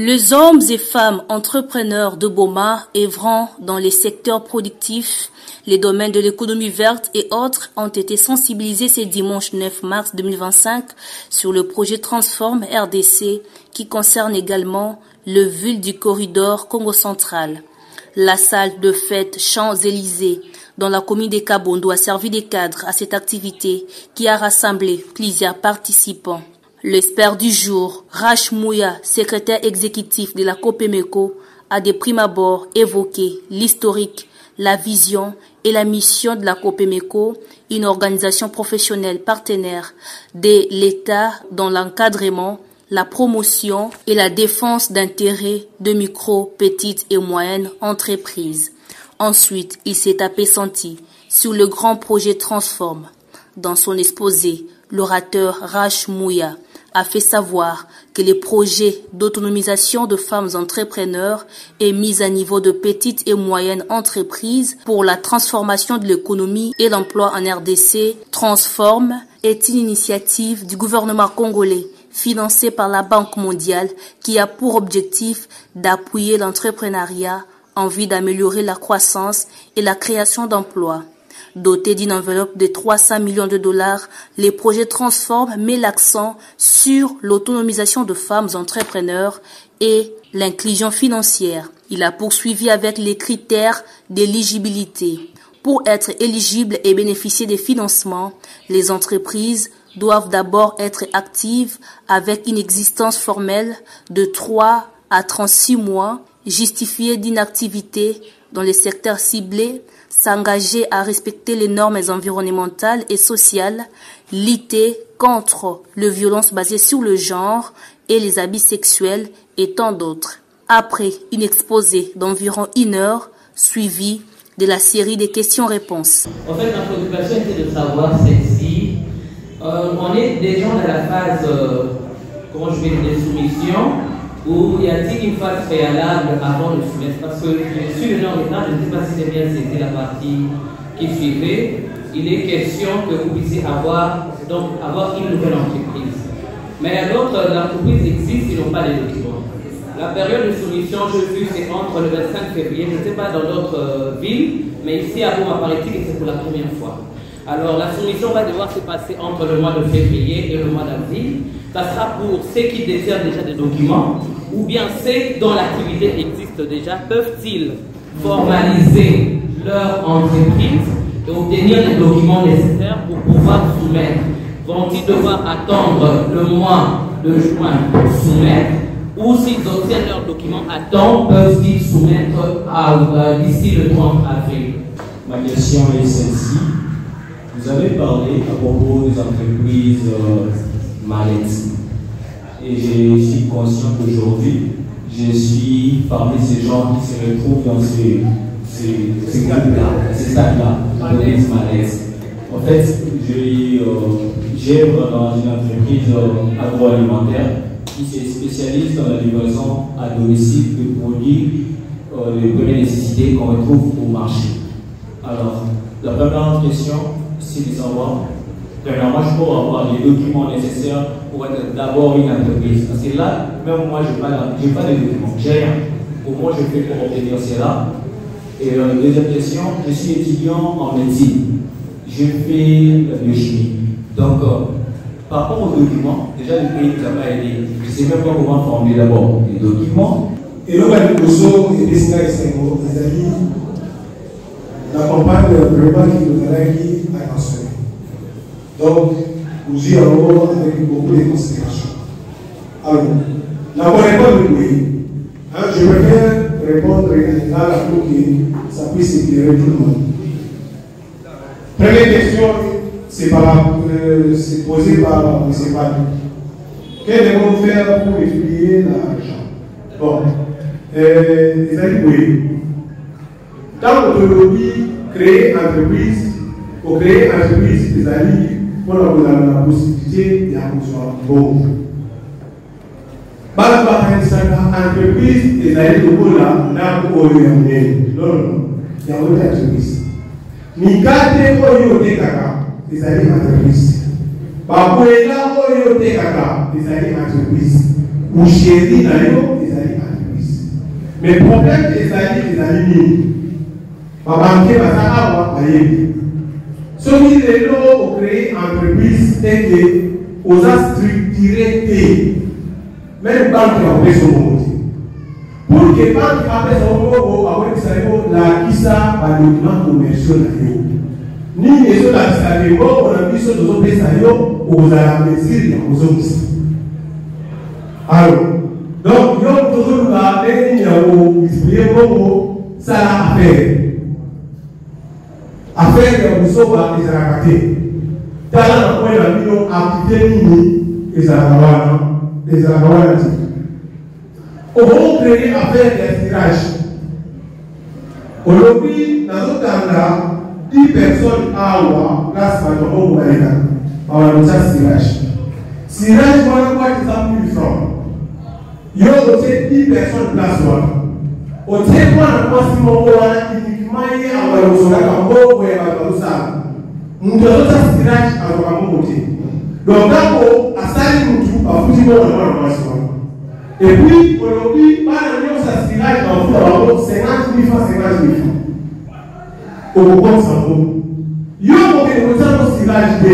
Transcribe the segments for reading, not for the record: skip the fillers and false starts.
Les hommes et femmes entrepreneurs de Boma œuvrant dans les secteurs productifs, les domaines de l'économie verte et autres ont été sensibilisés ce dimanche 9 mars 2025 sur le projet Transform RDC qui concerne également le ville du corridor Congo central. La salle de fête Champs-Élysées dans la commune de Kabondo a servi de cadre à cette activité qui a rassemblé plusieurs participants. L'expert du jour, Rach Mouya, secrétaire exécutif de la Copemeco, a de prime abord évoqué l'historique, la vision et la mission de la Copemeco, une organisation professionnelle partenaire de l'État dans l'encadrement, la promotion et la défense d'intérêts de micro, petites et moyennes entreprises. Ensuite, il s'est appesanti sur le grand projet Transform. Dans son exposé, l'orateur Rach Mouya a fait savoir que les projets d'autonomisation de femmes entrepreneurs et mise à niveau de petites et moyennes entreprises pour la transformation de l'économie et l'emploi en RDC, Transform, est une initiative du gouvernement congolais financée par la Banque mondiale qui a pour objectif d'appuyer l'entrepreneuriat en vue d'améliorer la croissance et la création d'emplois. Doté d'une enveloppe de 300 millions de dollars, les projets Transform met l'accent sur l'autonomisation de femmes entrepreneurs et l'inclusion financière. Il a poursuivi avec les critères d'éligibilité. Pour être éligible et bénéficier des financements, les entreprises doivent d'abord être actives avec une existence formelle de 3 à 36 mois, justifiée d'une activité dans les secteurs ciblés, s'engager à respecter les normes environnementales et sociales, lutter contre les violences basées sur le genre et les abus sexuels et tant d'autres. Après une exposé d'environ 1 heure, suivie de la série des questions-réponses. En fait, ma préoccupation était de savoir celle-ci. On est déjà dans la phase, comment je vais dire, de soumission, ou y a-t-il une phase préalable avant le soumettre? Parce que je suis le nom d'état, je ne sais pas si c'est bien c'était la partie qui suivait. Il est question que vous puissiez avoir une nouvelle entreprise. Mais l'autre, l'entreprise existe, ils n'ont pas les documents. La période de soumission, je vu, c'est entre le 25 février, je ne sais pas dans d'autres villes, mais ici à Boma, paraît-il que c'est pour la première fois. Alors la soumission va devoir se passer entre le mois de février et le mois d'avril. Ça sera pour ceux qui détiennent déjà des documents, ou bien ceux dont l'activité existe déjà, peuvent-ils formaliser leur entreprise et obtenir les documents nécessaires pour pouvoir soumettre? Vont-ils devoir attendre le mois de juin pour soumettre? Ou s'ils obtiennent leurs documents à temps, peuvent-ils soumettre d'ici le 30 avril? Ma question est celle-ci. Vous avez parlé à propos des entreprises maritimes. Et je suis conscient qu'aujourd'hui, je suis parmi ces gens qui se retrouvent dans ces groupes-là, ces stades-là, d'entreprises maritimes. En fait, j'œuvre dans une entreprise agroalimentaire qui se spécialise dans la livraison à domicile de produits de première nécessité qu'on retrouve au marché. Alors, la première question, c'est de savoir, premièrement, je peux avoir les documents nécessaires pour être d'abord une entreprise. Parce que là, même moi, je n'ai pas de documents, j'ai rien. Comment je fais pour obtenir cela? Et deuxième question, je suis étudiant en médecine. Je fais la biochimie. Donc, par rapport aux documents, déjà le pays ne nous a pas aidé. Je ne sais même pas comment formuler d'abord les documents. Et là, et Dessina et Sengo, les amis, la campagne vraiment qui nous a attentionné. Donc, nous y allons avec beaucoup de considérations. Alors, la bonne réponse du pays. Je préfère répondre là pour que ça puisse éclairer tout le monde. Première question, c'est posé par M. Padou. Qu'est-ce que devons-nous faire pour multiplier l'argent? Bon, les amis, oui. Dans l'autonomie, créer entreprise, pour créer entreprise, les amis, on a la possibilité d'avoir bon. Par entreprise, les amis, on a pour orienter. Non, il y a une entreprise. Ni quatre oyo kaka, les amis entreprise. Par là oyo kaka, les amis entreprise. Ou chéri d'ailleurs, les amis Mais le problème des amis, ma banquier va savoir, ce qui est là pour créer une entreprise, c'est que vous avez structuré même banque en fait son mot. Pour que banque après son mot, la kisa va document commercial ni les autres la on a mis sur nos autres aux alamesir aux autres. Alors, donc, nous avons toujours au distribuer ça affaire. Affaire que vous savez, les arabatés. Dans le point de vue, activité les arabatés. On va créer affaire d'estirage. Aujourd'hui, dans notre cas, 10 personnes à avoir, place à l'eau, on va faire cirage. Cirage, on va faire 100 000 francs. Il y a aussi 10 personnes place. Au témoin, si on va uniquement y avoir un peu de ça, nous devons faire cirage à notre côté. Donc, d'abord, à ça, nous devons faire un et puis, aujourd'hui, par exemple, ça se tirage dans 50 000 francs, 50 000 francs. Au compte sans vous. Il y a un tirage de.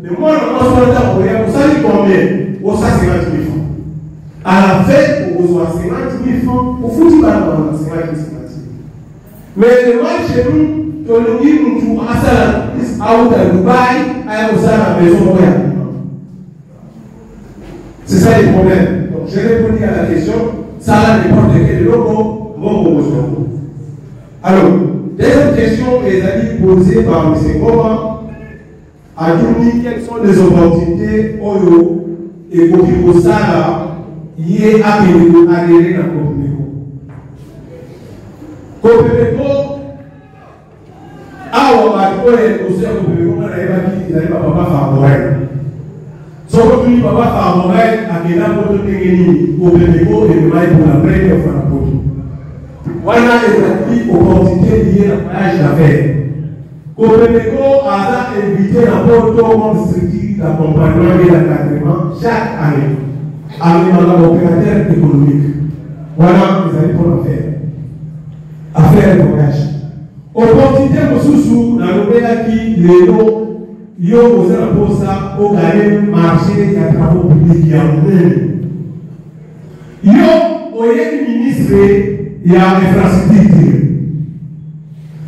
Mais moi, on vous savez combien? Au 50 000 francs. À la fête, on reçoit 50 000 francs, au foot, il va avoir 50 000 francs. Mais le match chez nous, on nous dit, nous à ça, à Dubaï, à la maison. C'est ça le problème. Donc, j'ai répondu à la question, ça dépend de quel logo, mon promotion. Alors, deuxième question, les amis posés par M. Goma, à Djouni, quelles sont les opportunités Oyo et Kopiko Sala liées à adhérer dans Kopiko? Kopiko, awa batikoye aussi à Kopiko, on n'avait pas papa favorable. Sauf que papa favorable a déjà votre technique au Kopiko et le maïs pour la première fois la Kopiko. Voilà les opportunités liées à la page d'affaires. Kopiko a invité la porte comme structure d'accompagnement et d'encadrement chaque année avec un opérateur économique. Voilà les amis pour faire. Affaires de voyage. Opportunité pour sous la nouvelle qui les lots, ils ont posé la pause pour gagner marché et à travaux publics qui ont mené. Ils ont au ministre. Il y a l'infrastructure.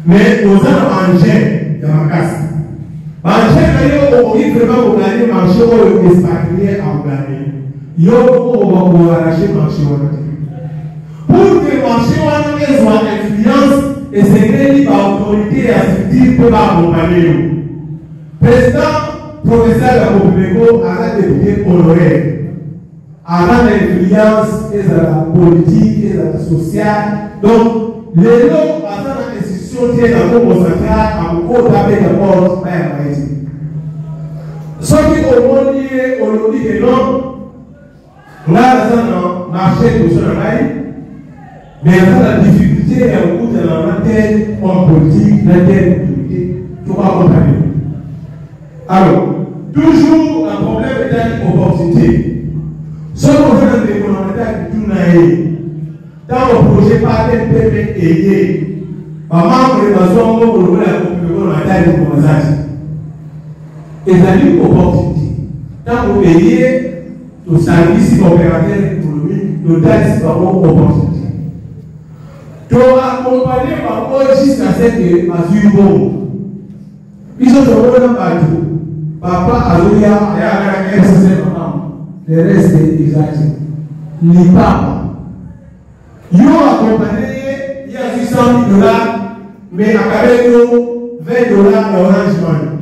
Mais aux engins, il y a ma casse. Engins, on dit vraiment qu'on gagne le marché, on est expatrié à gagner. Il y a on va arracher le marché. Pour que le marché soit influence et c'est par l'autorité et la structure pour accompagner nous. Président, professeur de la Kopiko, à la députée honoraire. Avant l'influence et la politique et la sociale. Donc, les lots passant dans l'institution qui est dans le concentré à beaucoup d'abord d'abord par la maïs. Ce qui au monde dit, on dit que non, là, dans le marché de ce travail, mais dans la difficulté, il y a beaucoup de la matière en politique, la politique, pour accompagner. Alors, toujours, un problème est une opportunité. Ce qu'on fait dans l'économie, dans le projet par le PPE, maman, on va s'en pour la communauté et ça une opportunité. Dans le pays, le service opérateur économique, le taxe par opportunité. Tu as accompagné par jusqu'à cette mesure. Ils sont dans partout. Papa, Azoya, et à la le reste est exact. L'IPA. Ils ont accompagné, il y a 600 000 $, mais à nous, $20 Orange Money.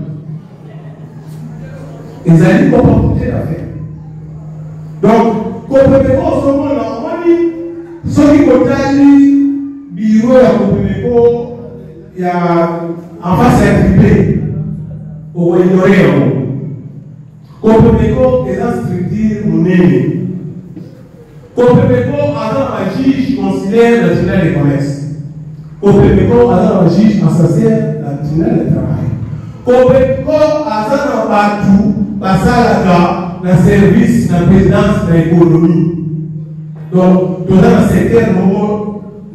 Ils ont une opportunité d'affaires. Donc, complètement au moment là, on dit, ceux qui ont bureau à Kopiko, il y a en face un triplé, au ignorer. Kopiko est une structure monnaie. Kopiko a un juge consulaire national de commerce. Kopiko a un juge associé national de travail. Kopiko a un partout, passage dans le service de la présidence de l'économie. Donc, dans un secteur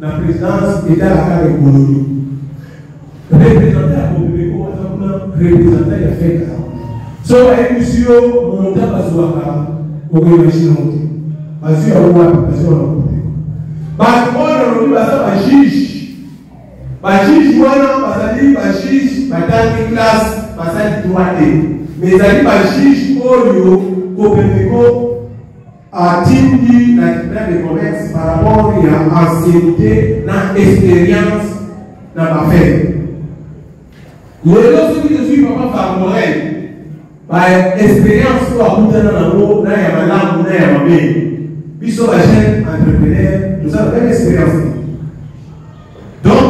la présidence était à la carte économique. Représentant à Copemeco, représentant à fait so monsieur monta bazwaka okoyimagine monte bazwi awa bazwi na Copemeco bato wana lobi baza bajuge wana bazali bajuge batangi classe bazali droite mais ezali bajuge oyo Copemeco atindi na tribunal de commerce par rapport à ancienneté na expérience na bafere. Lelo soki tozwi papa Famorel ba expérience ko akutana nango na ya malamu na ya mabe biso ba jeune entrepreneur nous avons une expérience. Donc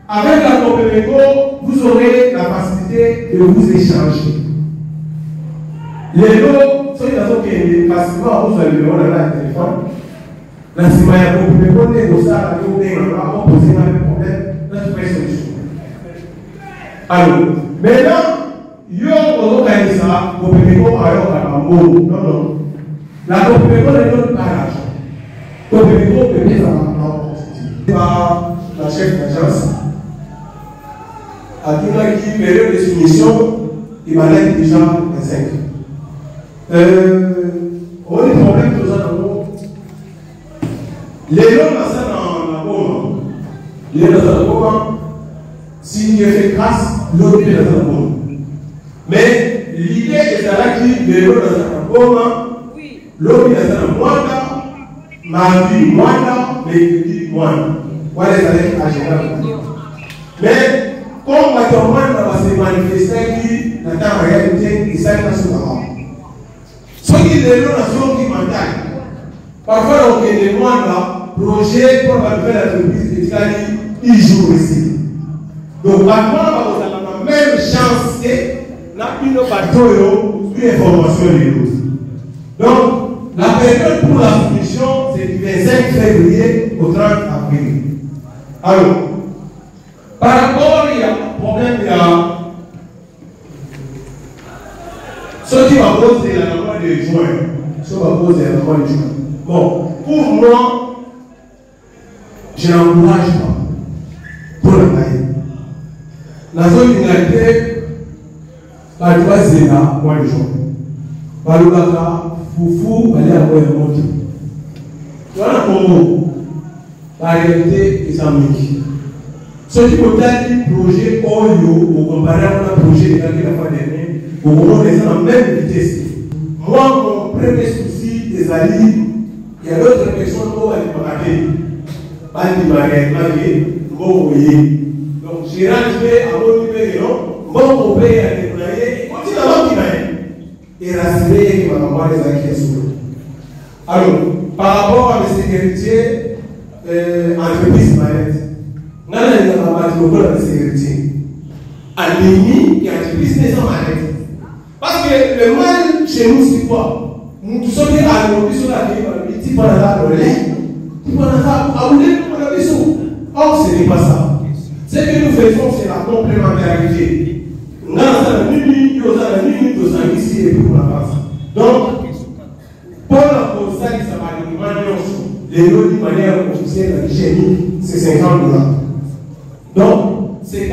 avec la Copemeco vous aurez la facilité de vous échanger. Lelo soki nazokende facilement vous allez voir la téléphone na sima ya Copemeco négocier avec vous pour poser un problème na trouver solution. Alors, maintenant, il y a un Copemeco à non. La Copemeco n'est pas l'argent. Copemeco peut bien avoir par la chef d'agence. À qui période de soumission, il m'a dit déjà 25. On a des problèmes de ça dans les gens dans la bombe. Les gens dans la bombe. Si Dieu fait grâce, l'autre est dans un bon. Mais l'idée est là qui est dans un bon, l'autre est dans un mois, ma vie mois, mais il dit mois. Voilà les années à général. Mais comme ma demande va se manifester qui n'a pas réalité, il s'est passé là. Ce qui est dans la zone qui m'attaque. Parfois, on est des mois là, projet pour faire la entreprise, il joue ici. Donc, maintenant, vous avez la même chance que une bateau, une information de l'autre. Donc, la période pour la soumission, c'est du 25 février au 30 avril. Alors, par rapport, il y a un problème, il y a ce qui va poser la loi de juin. Ce qui va poser la loi de juin. Bon, pour moi, je n'encourage pas pour le pays. La zone d'égalité, la troisième mois de juin. Balubaka, Foufou, aller à Moyamoti. Dans le Congo, la réalité est islamique. Ce qui peut être projet Oyo, au comparé à un projet de la fois dernière, au moment des en même vitesse. Moi, mon premier souci des alliés, il y a d'autres personnes qui vont être marquées. Pas de marquées, bon, oui. Donc, j'ai rangé à mon numéro, mon pays a déployé, et continue à l'optimer. Et rassurer qui va avoir les acquisitions. Alors, par rapport à la sécurité, entreprise manette, nous avons la sécurité. À l'ennemi, il y a une entreprise des manette. Parce que le mal chez nous, c'est quoi? Nous sommes à l'option de la vie, tu peux la relais, tu peux la rouler pour la maison. Or, ce n'est pas ça. Ce que nous faisons, c'est la complémentarité. Nous avons une minute, ici et pour la face. Donc, pour la cause, ça va demander les lots de manière officielle, la hygiénique, c'est $50. Donc, c'est $40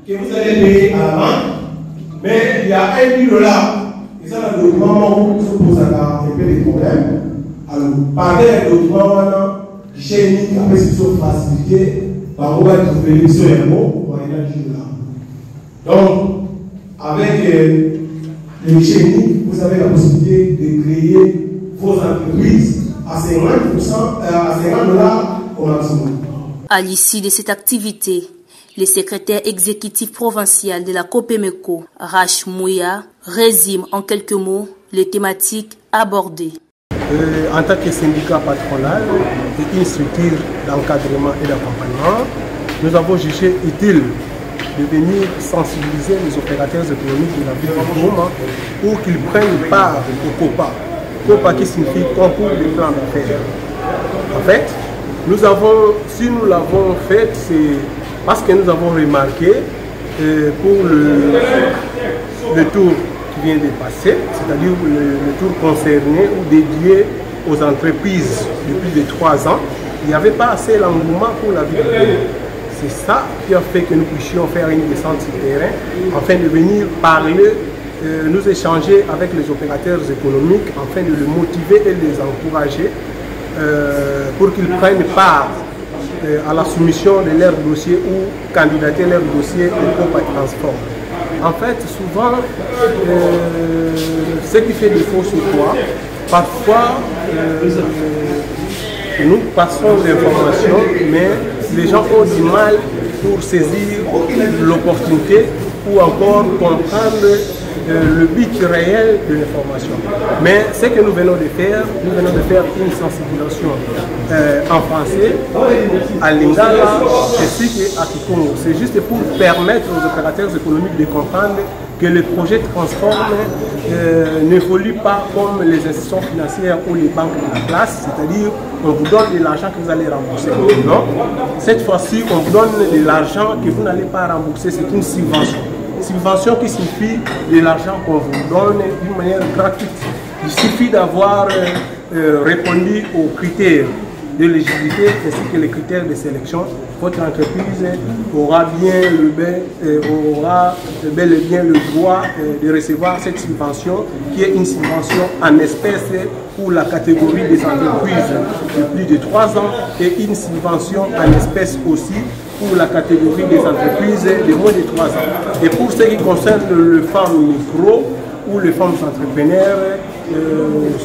que vous allez payer à la banque, mais il y a $1,000. Et ça, le document, se pose un peu des problèmes. Alors, par des documents, hygiénique, après, c'est sur facilité. Par où être trouvé sur un mot, on va y aller là. Donc, avec les génies, vous avez la possibilité de créer vos entreprises à 50% à $50 au maximum. À l'issue de cette activité, le secrétaire exécutif provincial de la Copemeco, Rach Mouya, résume en quelques mots les thématiques abordées. En tant que syndicat patronal et une structure d'encadrement et d'accompagnement, nous avons jugé utile de venir sensibiliser les opérateurs économiques de la ville de Goma pour qu'ils prennent part au COPA. COPA qui signifie concours de plan d'affaires. En fait, si nous l'avons fait, c'est parce que nous avons remarqué pour le tour qui vient de passer, c'est-à-dire le tour concerné ou dédié aux entreprises de plus de 3 ans, il n'y avait pas assez l'engouement pour la vidéo. C'est ça qui a fait que nous puissions faire une descente sur le terrain afin de venir parler, nous échanger avec les opérateurs économiques afin de les motiver et les encourager pour qu'ils prennent part à la soumission de leur dossier ou candidater leur dossier au COP Transport. En fait, souvent, ce qui fait défaut sur toi, parfois, nous passons l'information, mais les gens ont du mal pour saisir l'opportunité ou encore comprendre le but réel de l'information. Mais ce que nous venons de faire une sensibilisation en français, à Lingala ainsi qu'à Kikongo. C'est juste pour permettre aux opérateurs économiques de comprendre que le projet Transforme n'évolue pas comme les institutions financières ou les banques de la place, c'est-à-dire on vous donne de l'argent que vous allez rembourser. Non, cette fois-ci on vous donne de l'argent que vous n'allez pas rembourser, c'est une subvention. Subvention qui signifie de l'argent qu'on vous donne d'une manière gratuite. Il suffit d'avoir répondu aux critères de l'éligibilité ainsi que les critères de sélection. Votre entreprise aura bel et bien le droit de recevoir cette subvention qui est une subvention en espèces pour la catégorie des entreprises de plus de 3 ans et une subvention en espèces aussi pour la catégorie des entreprises de moins de 3 ans. Et pour ce qui concerne les femmes micro ou les femmes entrepreneurs,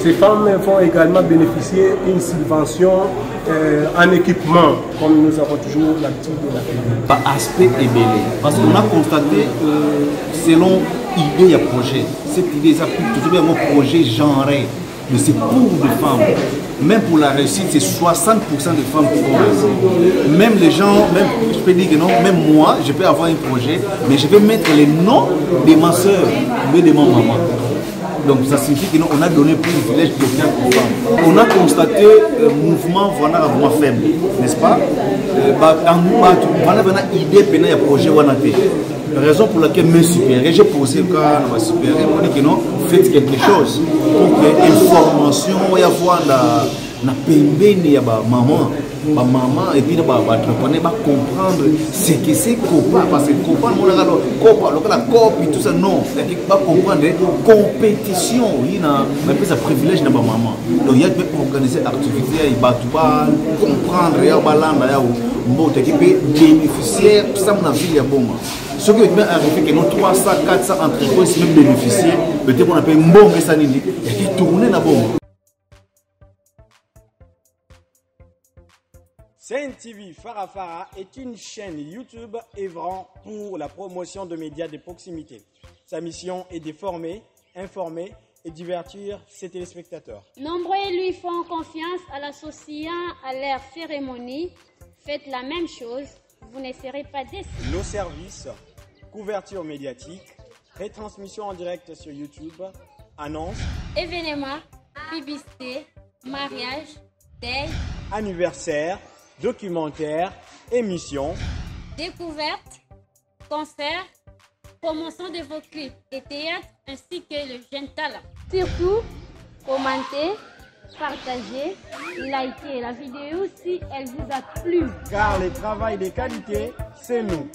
ces femmes vont également bénéficier d'une subvention en équipement, comme nous avons toujours l'habitude de la faire. Par aspect ébélé, parce qu'on a constaté que selon l'idée du projet, cette idée est toujours un projet genré, mais c'est pour les femmes. Même pour la réussite, c'est 60% de femmes qui vont réussir. Même les gens, même, je peux dire que non, même moi, je peux avoir un projet, mais je vais mettre les noms de ma soeur, mais de ma maman. Donc ça signifie qu'on a donné privilège de faire aux femmes. On a constaté un mouvement vraiment faible, n'est-ce pas? On a une idée de projet. La raison pour laquelle mes supérieurs, j'ai posé le cas à ma supérieure, on dit que non, faites quelque chose pour que l'information, il y a la pembene, il y a maman, et puis l'entrepreneur va comprendre ce que c'est COPA, parce que COPA, la COP et tout ça, non, il va comprendre la compétition, il y a un privilège de ma maman. Donc il y a des organiser activités, il va comprendre, il y a des bénéficiaires, ça m'a vu, il y a bon. Ce qui est arrivé que nos 300, 400 entreprises même bénéficiaires, peut-être qu'on appelle un bon message, il y a tourné là-bas. Sen TV Farafara est une chaîne YouTube œuvrant pour la promotion de médias de proximité. Sa mission est de former, informer et divertir ses téléspectateurs. Nombreux lui font confiance en l'associant à leur cérémonie. Faites la même chose, vous ne serez pas déçus. Nos services, couverture médiatique, retransmission en direct sur YouTube, annonces, événements, publicité, mariage, deuil, anniversaire, documentaires, émissions, découvertes, concerts, promotion de vos clips et théâtres ainsi que le jeune talent. Surtout, commentez, partagez, likez la vidéo si elle vous a plu. Car le travail de qualité, c'est nous.